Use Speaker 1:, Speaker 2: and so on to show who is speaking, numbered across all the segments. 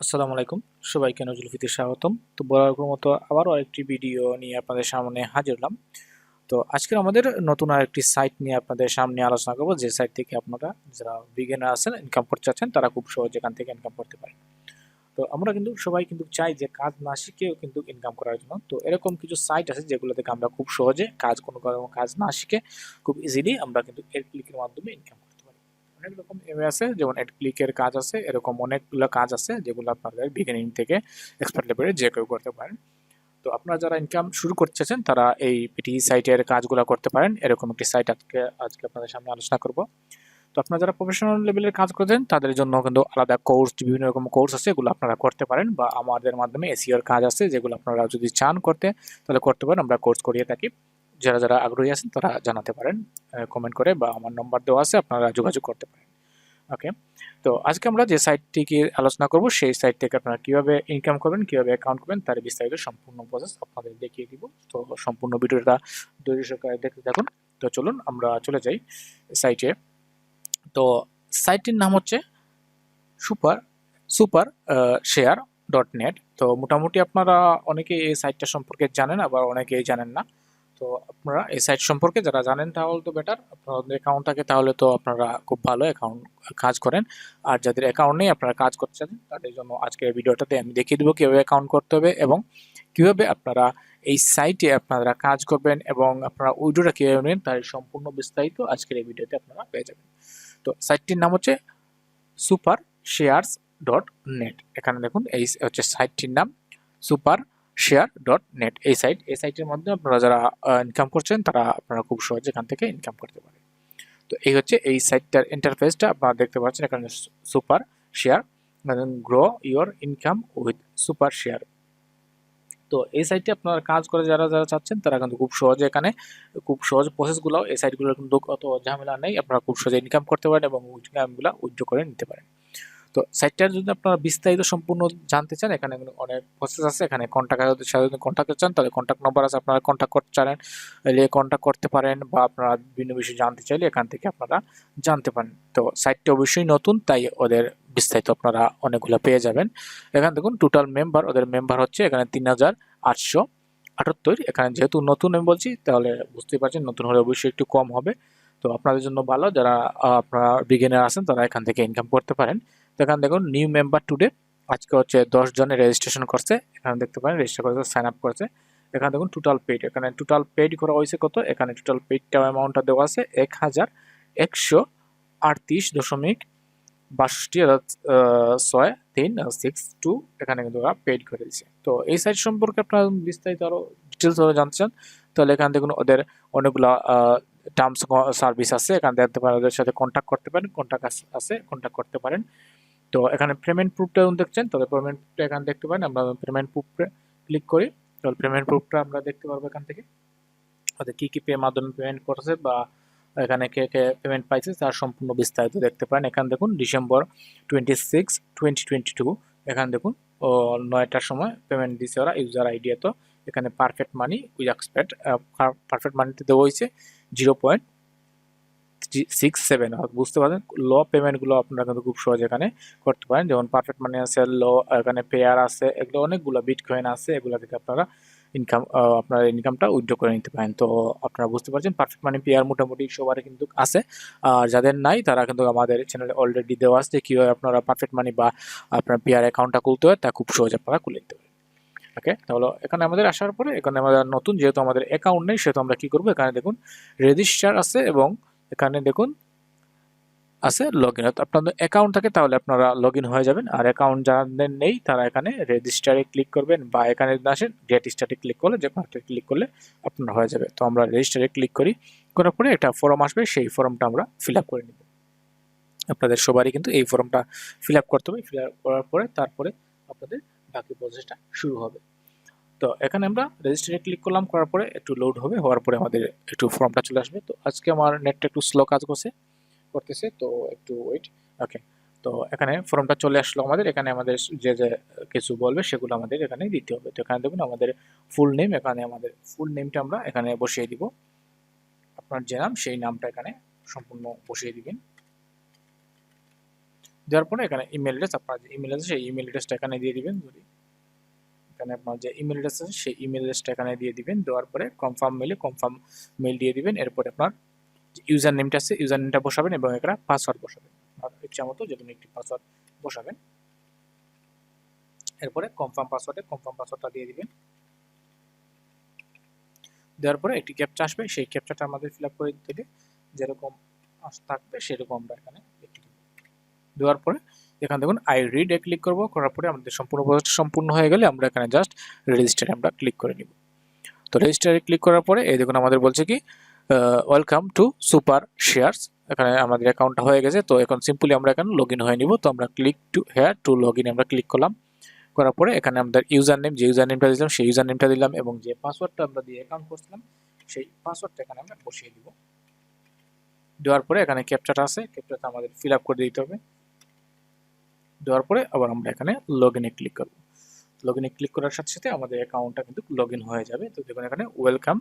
Speaker 1: আসসালামু আলাইকুম, সবাইকে নজরুল ফিতে স্বাগতম। তো বরাবর মতো আবারও আরেকটি ভিডিও নিয়ে আপনাদের সামনে হাজির হলাম। তো আজকে আমাদের নতুন আরেকটি সাইট নিয়ে আপনাদের সামনে আলোচনা করব, যে সাইট থেকে আপনারা যারা বিগিনার আছেন, ইনকাম করতে চাচ্ছেন, তারা খুব সহজে এখান থেকে ইনকাম করতে পারেন। তো আমরা কিন্তু সবাই কিন্তু চাই যে কাজ না শিখেও কিন্তু ইনকাম করার জন্য। তো এরকম কিছু সাইট আছে যেগুলো থেকে আমরা খুব সহজে কোনো কাজ না শিখে খুব ইজিলি আমরা কিন্তু এর ক্লিকের মাধ্যমে ইনকাম করতে পারি। অনেক রকম এভাবে আছে, যেমন এড ক্লিকের কাজ আছে, এরকম অনেকগুলো কাজ আছে যেগুলো আপনাদের বিগিনিং থেকে এক্সপার্ট লেভেলে যে কেউ করতে পারেন। তো আপনারা যারা ইনকাম শুরু করতে চাচ্ছেন তারা এই পিটি সাইটের কাজগুলো করতে পারেন। এরকম একটি সাইট আজকে আপনাদের সামনে আলোচনা করব। তো আপনারা যারা প্রফেশনাল লেভেলের কাজ করছেন তাদের জন্য কিন্তু আলাদা কোর্স, বিভিন্ন রকম কোর্স আছে, এগুলো আপনারা করতে পারেন, বা আমাদের মাধ্যমে এসইওর কাজ আছে যেগুলো আপনারা যদি চান করতে তাহলে করতে পারেন। আমরা কোর্স করিয়ে থাকি। যারা যারা আগ্রহী আছেন তারা জানাতে পারেন কমেন্ট করে, বা আমার নম্বর দেওয়া আছে, আপনারা যোগাযোগ করতে পারেন। ওকে, তো আজকে আমরা যে সাইটটিকে আলোচনা করব সেই সাইট থেকে আপনারা কিভাবে ইনকাম করবেন, কিভাবে অ্যাকাউন্ট করবেন, তার বিস্তারিত সম্পূর্ণ প্রসেস আপনাদের দেখিয়ে দিব। তো সম্পূর্ণ ভিডিওটা ধৈর্য সহকারে দেখতে থাকুন। তো চলুন আমরা চলে যাই সাইটে। তো সাইটটির নাম হচ্ছে super super share dot net. তো মোটামুটি আপনারা অনেকে এই সাইটটা সম্পর্কে জানেন, আবার অনেকেই জানেন না। তো আপনারা এই সাইট সম্পর্কে যারা জানেন তাহলে তো বেটার, আপনাদের অ্যাকাউন্ট থাকে তাহলে তো আপনারা খুব ভালো অ্যাকাউন্ট কাজ করেন। আর যাদের অ্যাকাউন্ট নেই, আপনারা কাজ করতে চান, তাদের জন্য আজকের ভিডিওটাতে আমি দেখিয়ে দেবো কীভাবে অ্যাকাউন্ট করতে হবে, এবং কীভাবে আপনারা এই সাইটে আপনারা কাজ করবেন, এবং আপনারা উইড্রোটা কীভাবে নেবেন তার সম্পূর্ণ বিস্তারিত আজকের এই ভিডিওতে আপনারা পেয়ে যাবেন। তো সাইটটির নাম হচ্ছে সুপার শেয়ারস ডট নেট। এখানে দেখুন এই হচ্ছে সাইটটির নাম, সুপার শেয়ার ডট নেট। এই সাইটের মাধ্যমে আপনারা যারা ইনকাম করছেন তারা আপনারা খুব সহজে এখান থেকে ইনকাম করতে পারেন। তো এই হচ্ছে এই সাইটটার ইন্টারফেসটা আপনারা দেখতে পাচ্ছেন। এখানে super share, grow your income with super share. তো এই সাইটে আপনারা কাজ করে যারা যারা চাচ্ছেন তারা কিন্তু খুব সহজে এখানে খুব সহজ প্রসেসগুলো, এই সাইটগুলো কিন্তু অত ঝামেলা নেই, আপনারা খুব সহজে ইনকাম করতে পারেন এবং ইনকামগুলো উইথড্র করে নিতে পারেন। তো সাইটটার যদি আপনারা বিস্তারিত সম্পূর্ণ জানতে চান, এখানে অনেক প্রসেস আছে। এখানে কন্ট্যাক্টের সাথে যদি কন্ট্যাক্ট চান তাহলে কন্ট্যাক্ট নম্বর আছে, আপনারা কন্ট্যাক্ট করতে চান কন্ট্যাক্ট করতে পারেন, বা আপনারা বিভিন্ন বিষয় জানতে চাইলে এখান থেকে আপনারা জানতে পারেন। তো সাইটটা অবশ্যই নতুন, তাই ওদের বিস্তারিত আপনারা অনেকগুলো পেয়ে যাবেন। এখানে দেখুন টোটাল মেম্বার, ওদের মেম্বার হচ্ছে এখানে 3878। এখানে যেহেতু নতুন আমি বলছি তাহলে বুঝতেই পারছেন, নতুন হলে অবশ্যই একটু কম হবে। তো আপনাদের জন্য ভালো, যারা আপনারা বিগিনার আছেন তারা এখান থেকে ইনকাম করতে পারেন। তো এখানে দেখুন নিউ মেম্বার টুডে, আজকে হচ্ছে 10 জনের রেজিস্ট্রেশন করছে। এখানে দেখতে পারেন রেজিস্টার করেছে, সাইন আপ করেছে। এখানে দেখুন টোটাল পেড, এখানে টোটাল পেড করা হয়েছে কত, এখানে টোটাল পেডটা অ্যামাউন্টটা দেওয়া আছে 1168.6362। এখানে কিন্তু ওরা পেড করে দিচ্ছে। তো এই সাইট সম্পর্কে আপনারা বিস্তারিত আরো ডিটেলস জানতে চান তাহলে এখানে দেখুন ওদের অনেকগুলো টার্মস সার্ভিস আছে, এখানে দেখতে পারেন ওদের সাথে কন্ট্যাক্ট করতে পারেন, কন্ট্যাক্ট আছে, কন্ট্যাক্ট করতে পারেন। তো এখানে পেমেন্ট প্রুফটা দেখছেন, তবে পেমেন্ট প্রুফটা এখানে দেখতে পারেন। আমরা পেমেন্ট প্রুফে ক্লিক করি, তাহলে পেমেন্ট প্রুফটা আমরা দেখতে পারবো এখান থেকে ওদের কী কী মাধ্যমে পেমেন্ট করছে, বা এখানে কে কে পেমেন্ট পাইছে তার সম্পূর্ণ বিস্তারিত দেখতে পারেন। এখানে দেখুন ডিসেম্বর 26, 2022, এখানে দেখুন 9টার সময় পেমেন্ট দিছে ওরা, ইউজার আইডি। তো এখানে perfect money with expect, perfect মানিতে দেওয়া হয়েছে 0.67। বুঝতে পারেন ল পেমেন্টগুলো আপনারা কিন্তু খুব সহজ এখানে করতে পারেন, যেমন পারফেক্ট মানি আছে, ল এখানে পেয়ার আছে, এগুলো অনেকগুলো বিটকয়েন আছে, এগুলো থেকে আপনারা আপনার ইনকামটা উইথড্র করে নিতে পারেন। তো আপনারা বুঝতে পারছেন পারফেক্ট মানি পেয়ার মোটামুটি সবারই কিন্তু আছে, আর যাদের নাই তারা কিন্তু আমাদের চ্যানেলে অলরেডি দেওয়া আছে কীভাবে আপনারা পারফেক্ট মানি বা আপনার পেয়ার অ্যাকাউন্টটা খুলতে হয়, তা খুব সহজ আপনারা খুলে নিতে পারেন। ওকে, তাহলে এখানে আমাদের আসার পরে এখানে আমাদের নতুন, যেহেতু আমাদের অ্যাকাউন্ট নেই সেহেতু আমরা কি করবো, এখানে দেখুন রেজিস্টার আছে, এবং এখানে দেখুন আছে লগ ইন। আপনাদের অ্যাকাউন্ট থাকে তাহলে আপনারা লগ ইন হয়ে যাবেন, আর অ্যাকাউন্ট যাদের নেই তারা এখানে রেজিস্টারে ক্লিক করবেন, বা এখানে আসেন গেট স্টার্টে ক্লিক করলে, যে কোনো একটা ক্লিক করলে আপনার হয়ে যাবে। তো আমরা রেজিস্টারে ক্লিক করি, করার পরে একটা ফর্ম আসবে, সেই ফর্মটা আমরা ফিল আপ করে নেব। আপনাদের সবারই কিন্তু এই ফর্মটা ফিল আপ করতে হবে, ফিল আপ করার পরে তারপরে আপনাদের বাকি প্রসেসটা শুরু হবে। তো এখানে আমরা রেজিস্টারে ক্লিক করলাম, করার পরে একটু লোড হবে, হওয়ার পরে আমাদের একটু ফর্মটা চলে আসবে। তো আজকে আমার নেটটা একটু স্লো কাজ করতেছে, তো একটু ওয়েট। ওকে, তো এখানে ফর্মটা চলে আসলো আমাদের। এখানে আমাদের যে যে কিছু বলবে সেগুলো আমাদের এখানে দিতে হবে। তো এখানে দেখুন আমাদের ফুল নেম, এখানে আমাদের ফুল নেমটা আমরা এখানে বসিয়ে দিব। আপনার যে নাম সেই নামটা এখানে সম্পূর্ণ বসিয়ে দিবেন। দেওয়ার পরে এখানে ইমেল অ্যাড্রেস, আপনার যে ইমেল আছে সেই ইমেল অ্যাড্রেসটা এখানে দিয়ে দিবেন। এখানে আপনার যে ইমেল অ্যাড্রেস আছে সেই ইমেল অ্যাড্রেসটা এখানে দিয়ে দিবেন। দেওয়ার পরে কনফার্ম মেল দিয়ে দিবেন। এরপরে আপনার ইউজার নেমটা আছে ইউজার নেমটা বসাবেন এবং এখানে পাসওয়ার্ড বসাবেন, আর ইচ্ছা মতো যে কোনো একটি পাসওয়ার্ড বসাবেন। এরপরে কনফার্ম পাসওয়ার্ডটা দিয়ে দিবেন। দেওয়ার পরে একটি ক্যাপচা আসবে, সেই ক্যাপচাটা আমাদের ফিল আপ করে দিতে হবে, যেরকম থাকবে সেরকম আমরা এখানে দেওয়ার পরে এখানে দেখুন আই রিড এ ক্লিক করব। করার পরে আমাদের সম্পূর্ণ প্রসেসটা সম্পূর্ণ হয়ে গেলে আমরা এখানে জাস্ট রেজিস্টারে আমরা ক্লিক করে নিব। তো রেজিস্টারে ক্লিক করার পরে এই দেখুন আমাদের বলছে কি ওয়েলকাম টু সুপার শেয়ারস, এখানে আমাদের অ্যাকাউন্টটা হয়ে গেছে। তো এখন সিম্পলি আমরা এখানে লগ ইন হয়ে নিব। তো আমরা click to hair two log in আমরা ক্লিক করলাম। করার পরে এখানে আমাদের ইউজার নেম, যে ইউজার নেমটা দিলাম সেই ইউজার নেমটা দিলাম এবং যে পাসওয়ার্ডটা আমরা দিয়ে অ্যাকাউন্ট করছিলাম সেই পাসওয়ার্ডটা এখানে আমরা বসিয়ে দিব। দেওয়ার পরে এখানে ক্যাপচাটা আছে, ক্যাপচাটা আমাদের ফিল আপ করে দিতে হবে। দেওয়ার পরে আবার আমরা এখানে লগ ইনে ক্লিক করব। লগ ইনে ক্লিক করার সাথে সাথে আমাদের অ্যাকাউন্টটা কিন্তু লগ ইন হয়ে যাবে। তো দেখুন এখানে ওয়েলকাম,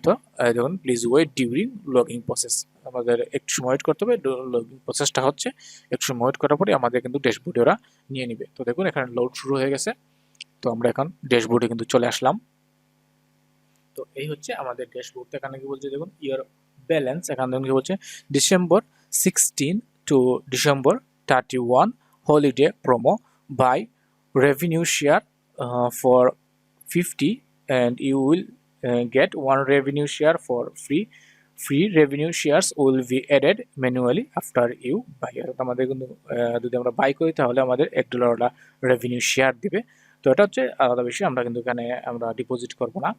Speaker 1: তো দেখুন please wait during login process, আমাদের একটু সময় ওয়েট করতে হবে। লগইন প্রসেসটা হচ্ছে একটু সময় ওয়েট করার পরে আমাদের কিন্তু ড্যাশবোর্ডে ওরা নিয়ে নিবে। তো দেখুন এখানে লোড শুরু হয়ে গেছে। তো আমরা এখন ড্যাশবোর্ডে কিন্তু চলে আসলাম। তো এই হচ্ছে আমাদের ড্যাশবোর্ড। এখানে কি বলছে দেখুন ইয়ার ব্যালেন্স, এখানে দেখুন কি বলছে December 16 to December 31 holiday promo by revenue share for 50 and you will get one revenue share for free. Free revenue shares will be added manually after you buy. আমাদের কিন্তু যদি আমরা বাই করি তাহলে আমাদের $1 ওরা রেভিনিউ শেয়ার দিবে। তো এটা হচ্ছে আলাদা বিষয়, আমরা কিন্তু এখানে আমরা ডিপোজিট করব না।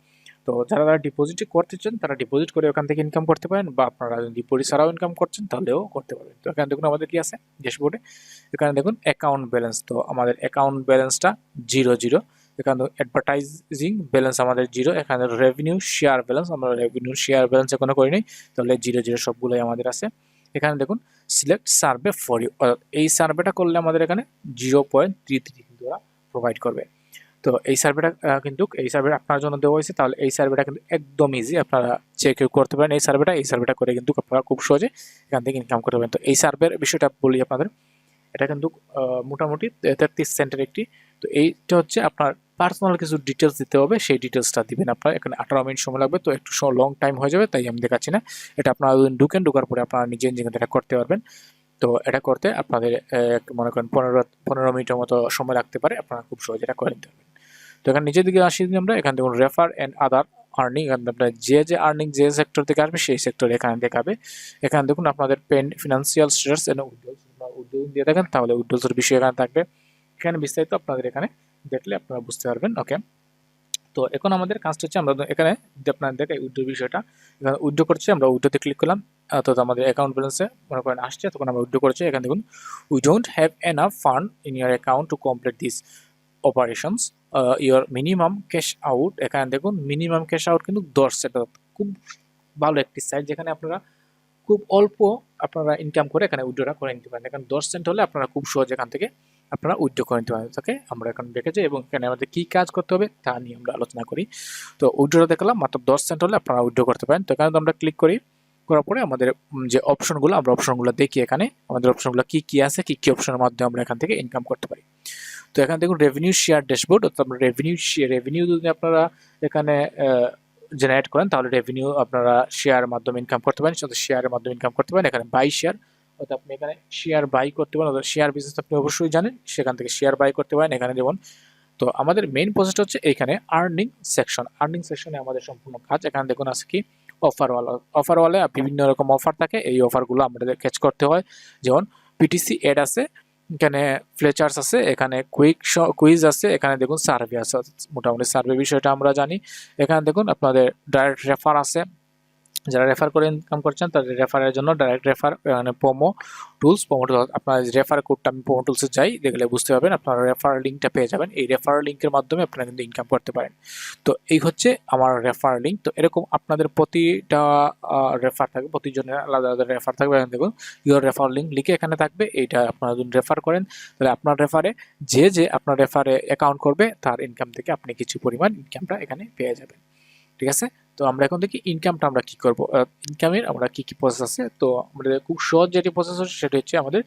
Speaker 1: তো যারা ডিপোজিট করতে চান তারা ডিপোজিট করে ওখান থেকে ইনকাম করতে পারেন, বা আপনারা যদি ডিপোজিট ছাড়াও ইনকাম করছেন তাহলেও করতে পারবেন। তো এখানে দেখুন আমাদের কি আছে ড্যাশবোর্ডে, এখানে দেখুন অ্যাকাউন্ট ব্যালেন্স। তো আমাদের অ্যাকাউন্ট ব্যালেন্সটা 0 এখানে অ্যাডভার্টাইজিং ব্যালেন্স আমাদের 0, এখানে রেভিনিউ শেয়ার ব্যালেন্স আমরা রেভিনিউ শেয়ার ব্যালেন্স এখনো করি নাই, তাহলে 0 সবগুলোই আমাদের আছে। এখানে দেখুন সিলেক্ট সার্ভে ফর ইউ, এই সার্ভেটা করলে আমাদের এখানে 0.33 কিন্তু ওরা প্রোভাইড করবে। তো এই সার্ভেটা কিন্তু এই সার্ভে আপনার জন্য দেওয়া হয়েছে, তাহলে এই সার্ভেটা কিন্তু একদম ইজি, আপনারা চেক করতে পারেন এই সার্ভেটা করে কিন্তু আপনারা খুব সহজে এখান থেকে ইনকাম করতে পারেন। তো এই সার্ভের বিষয়টা বলি আপনাদের, এটা কিন্তু মোটামুটি 33 সেন্টের একটি। তো এইটা হচ্ছে আপনার পার্সোনাল কিছু ডিটেলস দিতে হবে, সেই ডিটেলসটা দিবেন আপনার, এখানে 18 মিনিট সময় লাগবে, তো একটু লং টাইম হয়ে যাবে তাই আমি দেখাচ্ছি না। এটা আপনারা ঢোকার পরে আপনারা নিজে এটা করতে পারবেন। তো এটা করতে আপনাদের মনে করেন 15 মিনিটের মতো সময় লাগতে পারে, আপনারা খুব সহজে এটা করে নিতে পারবেন। তো এখানে নিচের দিকে আসি আমরা, এখানে দেখুন রেফার অ্যান্ড আদার আর্নিং, আপনার যে আর্নিং যে সেক্টর থেকে আসবে সেই সেক্টর এখানে দেখাবে। এখানে দেখুন আপনাদের ফিনান্সিয়াল স্টেটাস এন্ড উইথড্রল দিয়ে দেখেন তাহলে উইথড্রলসের বিষয় এখানে থাকবে। এখানে বিস্তারিত আপনাদের এখানে দেখলে আপনারা বুঝতে পারবেন। ওকে, তো এখন আমাদের কাজটা হচ্ছে আমরা এখানে আপনার দেখে উইথড্র বিষয়টা, এখানে উইথড্র করছি আমরা, উইথড্রতে ক্লিক করলাম। তো আমাদের অ্যাকাউন্ট ব্যালেন্সে মনে করেন আসছে, তখন আমরা উইথড্র করছি। এখানে দেখুন we don't have enough fund in year account to complete this operations your minimum cash out. এখানে দেখুন মিনিমাম ক্যাশ আউট কিন্তু 10 সেন্ট, খুব ভালো একটি সাইট যেখানে আপনারা খুব অল্প আপনারা ইনকাম করে এখানে উইথড্রটা করে নিতে পারেন। এখানে 10 সেন্ট হলে আপনারা খুব সহজে এখান থেকে আপনারা উইথড্র করে নিতে পারেন। ওকে, আমরা এখন দেখেছি এবং এখানে আমাদের কী কাজ করতে হবে তা নিয়ে আমরা আলোচনা করি। তো উইথড্রটা দেখলাম মাত্র 10 সেন্ট হলে আপনারা উইথড্র করতে পারেন। তো এখানে আমরা ক্লিক করি, করার পরে আমাদের যে অপশনগুলো আমরা অপশনগুলো দেখি, এখানে আমাদের অপশনগুলো কী কী আছে, কী কী অপশনের মাধ্যমে আমরা এখান থেকে ইনকাম করতে পারি। তো এখানে দেখুন রেভিনিউ শেয়ার ড্যাশবোর্ড, অর্থাৎ রেভিনিউ যদি আপনারা এখানে জেনারেট করেন তাহলে রেভিনিউ আপনারা শেয়ার মাধ্যমে ইনকাম করতে পারেন, সাথে শেয়ারের মাধ্যমে ইনকাম করতে পারেন। এখানে বাই শেয়ার, অর্থাৎ আপনি এখানে শেয়ার বাই করতে পারেন, অর্থাৎ শেয়ার বিজনেস আপনি অবশ্যই জানেন, সেখান থেকে শেয়ার বাই করতে পারেন এখানে যেমন। তো আমাদের মেইন প্রসেসটা হচ্ছে এইখানে আর্নিং সেকশনে আমাদের সম্পূর্ণ কাজ। এখানে দেখুন আছে কি অফারওয়ালা বিভিন্ন রকম অফার থাকে, এই অফারগুলো আমাদের ক্যাচ করতে হয়। যেমন পিটিসি এড আছে, এখানে ফ্লেচার্স আছে, এখানে কুইজ আছে, এখানে দেখুন সার্ভে আছে, মোটামুটি সার্ভে বিষয়টা আমরা জানি। এখানে দেখুন আপনাদের ডাইরেক্ট রেফার আছে, যারা রেফার করে ইনকাম করছেন তাদের রেফারের জন্য ডাইরেক্ট রেফার মানে প্রোমো টুলস আপনার রেফার কোডটা আমি প্রোমো টুলসে যাই, দেখলে বুঝতে পারবেন, আপনারা রেফার লিঙ্কটা পেয়ে যাবেন। এই রেফার লিঙ্কের মাধ্যমে আপনারা কিন্তু ইনকাম করতে পারেন। তো এই হচ্ছে আমার রেফার লিঙ্ক। তো এরকম আপনাদের প্রতিটা রেফার থাকবে, প্রতিজনের আলাদা আলাদা রেফার থাকবে। এখানে দেখুন ইউর রেফার লিঙ্ক লিখে এখানে থাকবে, এইটা আপনারা যদি রেফার করেন তাহলে আপনার রেফারে যে আপনার রেফারে অ্যাকাউন্ট করবে তার ইনকাম থেকে আপনি কিছু পরিমাণ ইনকামটা এখানে পেয়ে যাবেন। ঠিক আছে, তো আমরা এখন দেখি ইনকামটা আমরা কি করব, ইনকামের আমরা কি কি প্রসেস আছে। তো আমাদের খুব সহজ যেটি প্রসেস হচ্ছে সেটা হচ্ছে আমাদের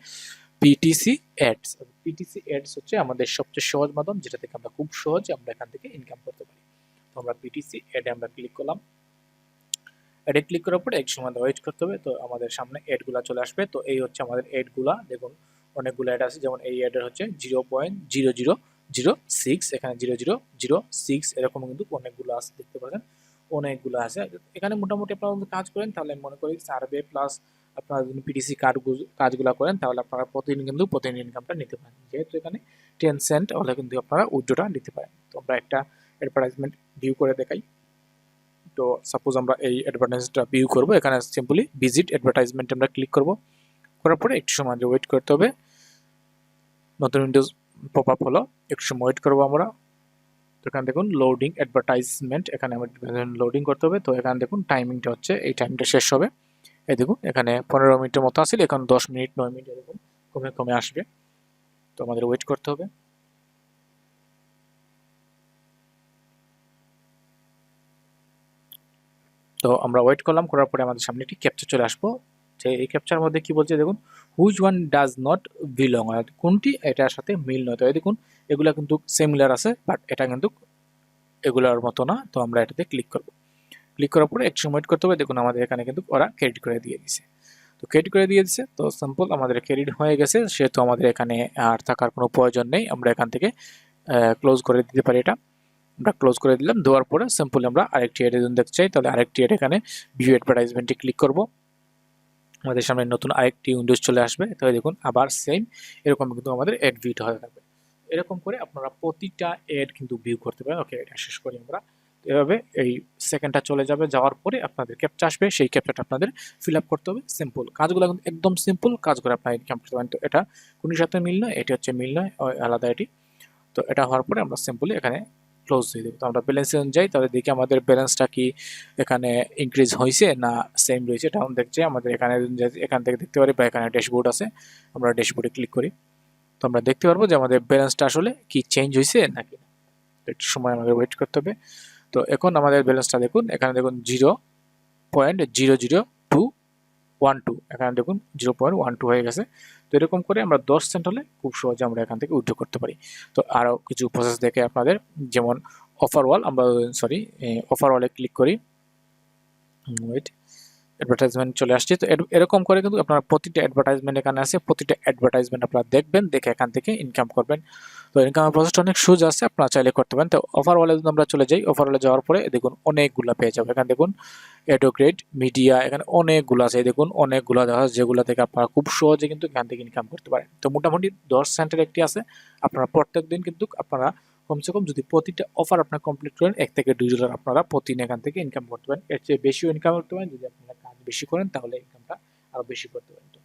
Speaker 1: পিটিসি অ্যাডস। পিটিসি অ্যাডস হচ্ছে আমাদের সবচেয়ে সহজ মাধ্যম, যেটা থেকে আমরা খুব সহজে আমরা এখান থেকে ইনকাম করতে পারি। তো আমরা পিটিসি অ্যাডে আমরা ক্লিক করলাম। অ্যাডে ক্লিক করার পরে এক সময় ওয়েট করতে হবে। তো আমাদের সামনে অ্যাডগুলা চলে আসবে। তো এই হচ্ছে আমাদের অ্যাডগুলা, দেখুন অনেকগুলো অ্যাড আছে। যেমন এই অ্যাডের হচ্ছে 0.0006, এখানে 0006 এরকম কিন্তু অনেকগুলো আছে, দেখতে পাচ্ছেন অনেকগুলো আছে। এখানে মোটামুটি আপনারা যদি কাজ করেন তাহলে আমি মনে করি সার্ভে প্লাস আপনারা যদি পিটিসি কাজগুলো করেন তাহলে আপনারা প্রতিদিন ইনকামটা নিতে পারেন। যেহেতু এখানে 10 সেন্ট হলে কিন্তু আপনারা উইথড্রটা নিতে পারেন। তো আমরা একটা অ্যাডভার্টাইজমেন্ট ভিউ করে দেখাই। তো সাপোজ আমরা এই অ্যাডভার্টাইজমেন্টটা ভিউ করব, এখানে সিম্পলি ভিজিট অ্যাডভার্টাইজমেন্ট আমরা ক্লিক করব। করার পরে একটু সময় ওয়েট করতে হবে, নতুন উইন্ডোজ পপ আপ হলো, একটু সময় ওয়েট করবো আমরা। তো এখানে দেখুন লোডিং অ্যাডভার্টাইজমেন্ট, এখানে আমাদের লোডিং করতে হবে। তো এখানে দেখুন টাইমিংটা হচ্ছে, এই টাইমটা শেষ হবে। এই দেখুন এখানে 15 মিনিটের মতো আসলে, এখন 10 মিনিট 9 মিনিট এরকম কমে কমে আসবে। তো আমাদের ওয়েট করতে হবে। তো আমরা ওয়েট করলাম, করার পরে আমাদের সামনে একটি ক্যাপচা চলে আসবো। যে এই ক্যাপচার মধ্যে কি বলছে দেখুন, which one does not belong, কোনটি এটার সাথে মিল নয়। তো দেখুন এগুলা কিন্তু সিমিলার আছে, বাট এটা কিন্তু এগুলার মতো না। তো আমরা এটাতে ক্লিক করব। ক্লিক করার পরে একটু ওয়েট করতে হবে। দেখুন আমাদের এখানে কিন্তু ওরা ক্রেডিট করে দিয়ে দিছে। তো ক্রেডিট করে দিয়ে দিচ্ছে, তো সিম্পল আমাদের ক্রেডিট হয়ে গেছে, সেহেতু আমাদের এখানে আর থাকার কোনো প্রয়োজন নেই। আমরা এখান থেকে ক্লোজ করে দিতে পারি। এটা আমরা ক্লোজ করে দিলাম। দেওয়ার পরে সিম্পলি আমরা আরেকটি অ্যাড যদি দেখতে চাই তাহলে আরেকটি অ্যাড, এখানে ভিউ অ্যাডভার্টাইজমেন্টে ক্লিক করব। আমাদের সামনে নতুন আরেকটি উইন্ডোজ চলে আসবে। তাহলে দেখুন আবার সেম এরকম কিন্তু আমাদের অ্যাড ভিউটা হয়ে থাকবে। এরকম করে আপনারা প্রতিটা অ্যাড কিন্তু ভিউ করতে পারেন। ওকে, এটা শেষ করি আমরা। এভাবে এই সেকেন্ডটা চলে যাবে, যাওয়ার পরে আপনাদের ক্যাপচা আসবে, সেই ক্যাপচাটা আপনাদের ফিল আপ করতে হবে। সিম্পল কাজগুলো কিন্তু একদম সিম্পল কাজ করে আপনারা ইনকাম করতে পারেন। তো এটা কোনটির সাথে মিল নয়, এটি হচ্ছে মিল নয়, আলাদা এটি। তো এটা হওয়ার পরে আমরা সিম্পলি এখানে ক্লোজ দিয়ে দেবো। তো আমরা ব্যালেন্সে যাই, তাহলে দেখি আমাদের ব্যালেন্সটা কি এখানে ইনক্রিজ হয়েছে না সেম রয়েছে, এটা দেখছে আমাদের এখানে। এখান থেকে দেখতে পারি, বা এখানে ড্যাশবোর্ড আছে, আমরা ড্যাশবোর্ডে ক্লিক করি। তো আমরা দেখতে পারবো যে আমাদের ব্যালেন্সটা আসলে কি চেঞ্জ হয়েছে নাকি না। একটু সময় আমাদের ওয়েট করতে হবে। তো এখন আমাদের ব্যালেন্সটা দেখুন, এখানে দেখুন 0.00212, এখানে দেখুন 0.12 হয়ে গেছে। তো এরকম করে আমরা 10 সেন্ট হলে খুব সহজে আমরা এখান থেকে উইথড্র করতে পারি। তো আরও কিছু প্রসেস দেখে আপনাদের, যেমন অফার ওয়াল, আমরা অফার ওয়ালে ক্লিক করি। ওয়েট, অ্যাডভার্টাইজমেন্ট চলে আসছে। তো এরকম করে কিন্তু আপনারা প্রতিটা অ্যাডভার্টাইজমেন্ট এখানে আছে, প্রতিটা অ্যাডভার্টাইজমেন্ট আপনারা দেখবেন, দেখে এখান থেকে ইনকাম করবেন। তো ইনকামের প্রসেসটা অনেক সহজ আছে, আপনারা চাইলে করতে পারেন। তো অফার ওয়ালে যদি আমরা চলে যাই, অফার ওয়ালে যাওয়ার পরে দেখুন অনেকগুলো পেয়ে যাবো। এখানে দেখুন অ্যাডোগ্রেড মিডিয়া, এখানে অনেকগুলো আছে, দেখুন অনেকগুলো দেখা আছে, যেগুলো থেকে আপনারা খুব সহজে কিন্তু এখান থেকে ইনকাম করতে পারেন। তো মোটামুটি 10 সেন্টের একটি আছে। আপনারা প্রত্যেক দিন কিন্তু আপনারা কমসে কম যদি প্রতিটা অফার আপনারা কমপ্লিট করেন, $1 থেকে $2 আপনারা প্রতিদিন এখান থেকে ইনকাম করতে পারেন। এর চেয়ে বেশিও ইনকাম করতে পারেন, যদি আপনারা কাজ বেশি করেন তাহলে ইনকামটা আরো বেশি করতে পারেন। তো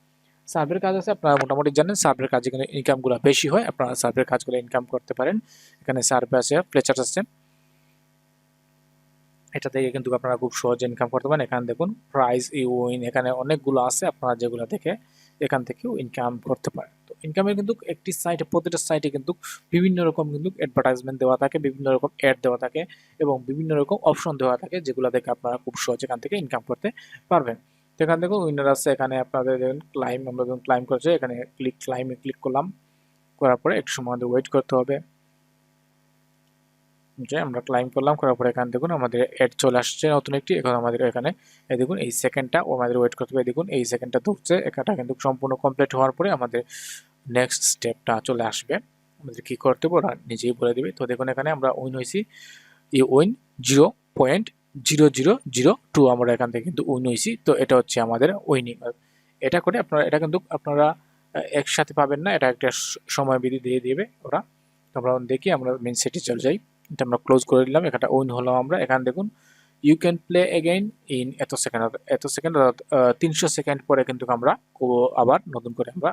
Speaker 1: সার্ভের কাজ আছে, আপনারা মোটামুটি জানেন সার্ভের কাজে কিন্তু ইনকামগুলো বেশি হয়, আপনারা সার্ভের কাজগুলো ইনকাম করতে পারেন। এখানে সার্ভে আছে, ফ্লেচার আছে, এটা থেকে কিন্তু আপনারা খুব সহজে ইনকাম করতে পারেন। এখানে দেখুন প্রাইস উইন, এখানে অনেকগুলো আছে, আপনারা যেগুলো দেখে এখান থেকেও ইনকাম করতে পারেন। তো ইনকামের কিন্তু একটি সাইটে, প্রতিটা সাইটে কিন্তু বিভিন্ন রকম কিন্তু অ্যাডভার্টাইজমেন্ট দেওয়া থাকে, বিভিন্ন রকম অ্যাড দেওয়া থাকে, এবং বিভিন্ন রকম অপশন দেওয়া থাকে, যেগুলো দেখে আপনারা খুব সহজে এখান থেকে ইনকাম করতে পারবেন। তো এখান থেকে উইনার আছে, এখানে আপনাদের ক্লাইম, আমরা যখন ক্লাইম করছি এখানে ক্লাইমে ক্লিক করলাম। করার পরে একটু সময় ওয়েট করতে হবে। যে আমরা ক্লাইম করলাম, করার পরে এখানে দেখুন আমাদের অ্যাড চলে আসছে নতুন একটি। এখন আমাদের এখানে এই দেখুন এই সেকেন্ডটা আমাদের ওয়েট করতে হবে। দেখুন এই সেকেন্ডটা ধরছে, এটা কিন্তু সম্পূর্ণ কমপ্লিট হওয়ার পরে আমাদের নেক্সট স্টেপটা চলে আসবে। আমাদের কি করতে হবে ওরা নিজেই বলে দেবে। তো দেখুন এখানে আমরা উইন হয়েছি, এই উইন 0.0002 আমরা এখান থেকে কিন্তু উইন হয়েছি। তো এটা হচ্ছে আমাদের উইনিং। এটা করে আপনারা, এটা কিন্তু আপনারা একসাথে পাবেন না, এটা একটা সময় বিধি দিয়ে দেবে ওরা। আমরা দেখি, আমরা মেন সেটে চলে যাই, এটা আমরা ক্লোজ করে দিলাম। এখানটা উইন হলাম আমরা। এখানে দেখুন you can play again in এত সেকেন্ড, 300 সেকেন্ড পরে কিন্তু আমরা আবার নতুন করে আমরা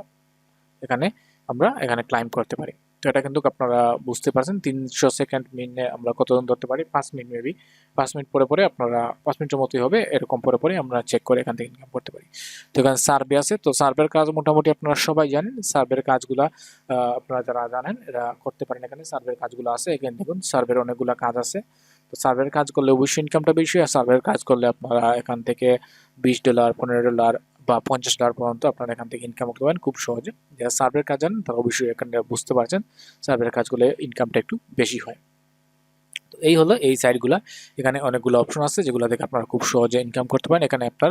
Speaker 1: এখানে ক্লাইম করতে পারি। তো এটা কিন্তু আপনারা বুঝতে পারছেন, 300 সেকেন্ড মিনিটে আমরা কতজন ধরতে পারি, 5 মিনিট মেবি, 5 মিনিট পরে পরে আপনারা 5 মিনিটের মতোই হবে, এরকম পরে পরে আমরা চেক করে এখান থেকে ইনকাম করতে পারি। তো এখানে সার্ভে আছে, তো সার্ভের কাজ মোটামুটি আপনারা সবাই জানেন, সার্ভের কাজগুলা আপনারা যারা জানেন এরা করতে পারেন। এখানে সার্ভের কাজগুলো আছে, এখানে দেখুন সার্ভের অনেকগুলো কাজ আছে। তো তো সার্ভের কাজ করলে অবশ্যই ইনকামটা বেশি, আর সার্ভের কাজ করলে আপনারা এখান থেকে $20, $15 বা $50 পর্যন্ত আপনারা এখান থেকে ইনকাম করতে পারেন খুব সহজে। যারা সার্ভের কাজ জানেন তারা অবশ্যই এখানে বুঝতে পারছেন সার্ভের কাজ করলে ইনকামটা একটু বেশি হয়। তো এই হলো এই সাইটগুলা। এখানে অনেকগুলো অপশন আছে যেগুলো থেকে আপনারা খুব সহজে ইনকাম করতে পারেন। এখানে আপনার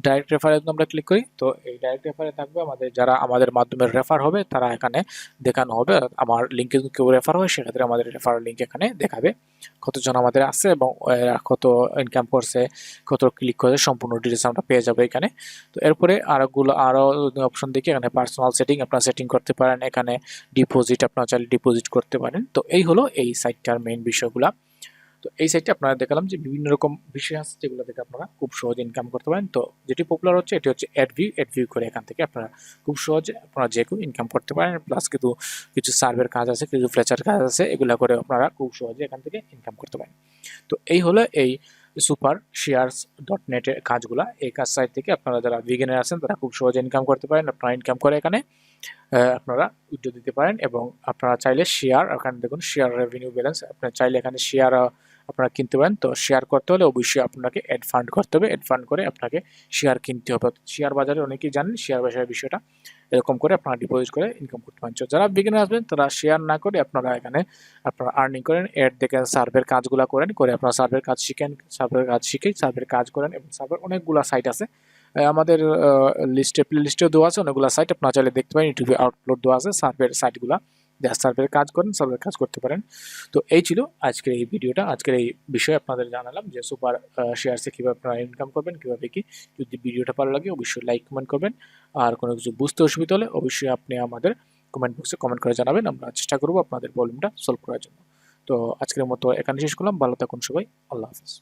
Speaker 1: ডাইরেক্ট রেফারে আমরা ক্লিক করি, তো এই ডাইরেক্ট রেফারে থাকবে যারা আমাদের মাধ্যমে রেফার হবে তারা এখানে দেখানো হবে। আমার লিঙ্কে যদি কেউ রেফার হয় সেক্ষেত্রে আমাদের রেফার লিঙ্ক এখানে দেখাবে কতজন আমাদের আছে এবং কত ইনকাম করছে, কত ক্লিক করে সম্পূর্ণ ডিটেলস আমরা পেয়ে যাবো এখানে। তো এরপরে আরো অপশন দেখি, এখানে পার্সোনাল সেটিং আপনারা সেটিং করতে পারেন, এখানে ডিপোজিট আপনারা চাইলে ডিপোজিট করতে পারেন। তো এই হলো এই সাইটটার মেইন বিষয়গুলা। তো এই সাইটে আপনারা দেখালাম যে বিভিন্ন রকম বিষয় আছে যেগুলো থেকে আপনারা খুব সহজে ইনকাম করতে পারেন। তো যেটি পপুলার হচ্ছে এটি হচ্ছে অ্যাড ভিউ করে এখান থেকে আপনারা খুব সহজে আপনারা যে কেউ ইনকাম করতে পারেন। প্লাস কিন্তু কিছু সার্ভের কাজ আছে, কিছু ফ্লেচার কাজ আছে, এগুলো করে আপনারা খুব সহজে এখান থেকে ইনকাম করতে পারেন। তো এই হলো এই supershares.net এর কাজগুলা। এই কাজ সাইট থেকে আপনারা যারা বিগিনার আছেন তারা খুব সহজে ইনকাম করতে পারেন। আপনারা ইনকাম করে এখানে আপনারা উইথড্র দিতে পারেন এবং আপনারা চাইলে শেয়ার, এখানে দেখুন শেয়ার রেভিনিউ ব্যালেন্স, আপনারা চাইলে এখানে শেয়ার আপনারা কিনতে পারেন। তো শেয়ার করতে হলে অবশ্যই আপনাকে অ্যাড ফান্ড করতে হবে, অ্যাড ফান্ড করে আপনাকে শেয়ার কিনতে হবে। শেয়ার বাজারে অনেকেই জানেন শেয়ার বাজারের বিষয়টা, এরকম করে আপনারা ডিপোজিট করে ইনকাম করতে পারেন। যারা বিগিনার আসবেন তারা শেয়ার না করে আপনারা এখানে আপনারা আর্নিং করেন, অ্যাড দেখেন, সার্ভের কাজগুলো করেন, করে আপনারা সার্ভের কাজ শিখেন, সার্ভের কাজ শিখে সার্ভের কাজ করেন। এবং সার্ভের অনেকগুলো সাইট আছে আমাদের প্লে লিস্টেও দেওয়া আছে অনেকগুলো সাইট, আপনারা চাইলে দেখতে পারেন, ইউটিউবে আপলোড দেওয়া আছে সার্ভের সাইটগুলো, যারা সার্ভের কাজ করেন সার্ভের কাজ করতে পারেন। তো এই ছিল আজকের এই ভিডিওটা, আজকের এই বিষয়ে আপনাদের জানালাম যে সুপার শেয়ারসে কীভাবে আপনারা ইনকাম করবেন, কীভাবে কি। যদি ভিডিওটা ভালো লাগে অবশ্যই লাইক কমেন্ট করবেন, আর কোনো কিছু বুঝতে অসুবিধা হলে অবশ্যই আপনি আমাদের কমেন্ট বক্সে কমেন্ট করে জানাবেন, আমরা চেষ্টা করবো আপনাদের প্রবলেমটা সলভ করার জন্য। তো আজকের মতো এখানে শেষ করলাম, ভালো থাকুন সবাই, আল্লাহ হাফিজ।